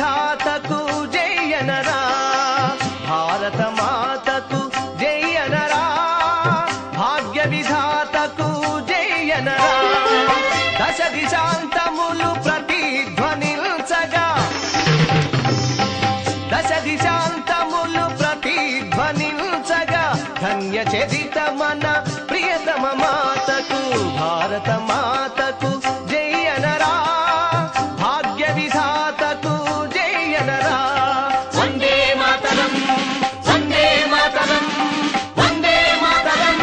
విధాతకు జయనరా భారత మాతకు జయనరా భాగ్య విధాతకు జయనరా దశ దిశాంతములు ప్రతిధ్వనించగా దశ దిశాంతములు ప్రతిధ్వనించగా ధన్య చరిత మన ప్రియతమ మాతకు భారత మాతకు జయనరా భాగ్య విధాతకు జయనరా వందే మాతరం వందే మాతరం వందే మాతరం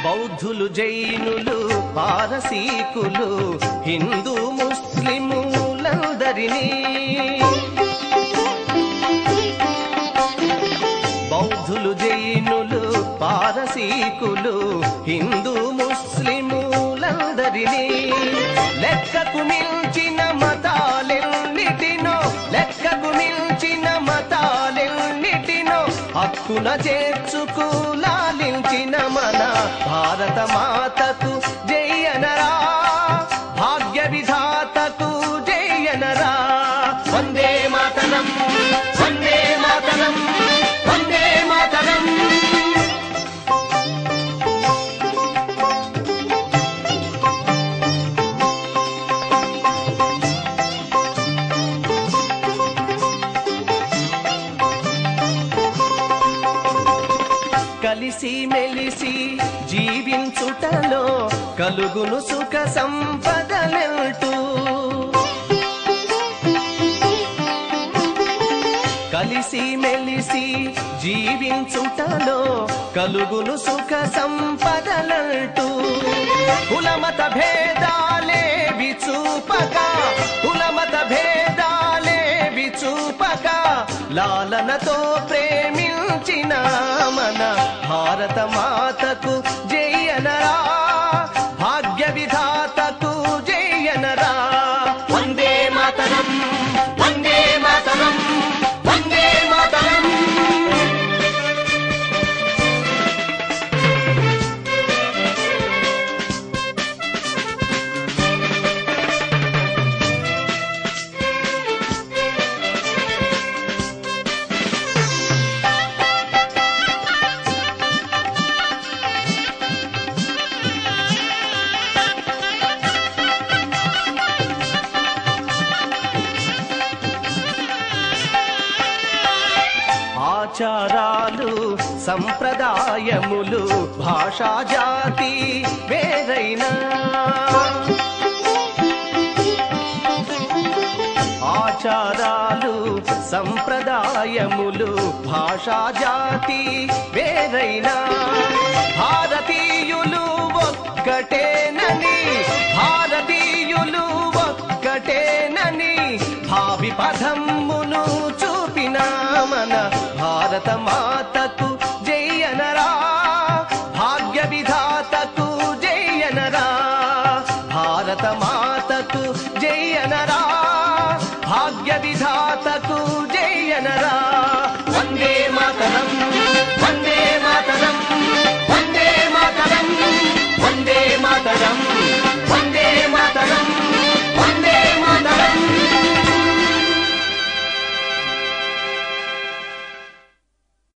బౌద్ధులు జైనులు పారసీకులు హిందూ ముస్లిములందరినీ బౌద్ధులు జైనులు పారసీకులు హిందూ ముస్లిములందరినీ లెక్కకు మించిన మతాలెన్నిటినో లెక్కకు మించిన మతాలెన్నిటినో హక్కున చేర్చుకు లాలించిన మన భారత మాతకు జయనరా భాగ్య విధాతకు జయనరా వందే మాతరం వందే మాతరం వందే మాతరం కలిసి మెలిసి జీవించుటలో కలుగును సుఖ సంపదలంటూ కలిసి మెలిసి జీవించుటలో కలుగును సుఖ సంపదలంటూ కులమత భేదాలే విచూపక కులమత భేదాలే విచూపక లాలనతో ప్రేమించిన మన భారత మాతకు జయనరా భాగ్య విధాతకు జయనరా వందే మాతరం వందే మాతరం వందే మాతరం ఆచారాలు సంప్రదాయములు భాషా జాతి వేరైనా ఆచారాలు సంప్రదాయములు భాషా జాతి వేరైనా భారతీయులు ఒక్కటేనని భారతీయులు ఒక్కటేనని భావి పదమ్మును చూపిన మన భారత మాతకు జయనరా భాగ్య విధాతకు జయనరా భారత మాతకు జయనరా భాగ్య విధాతకు జయనరా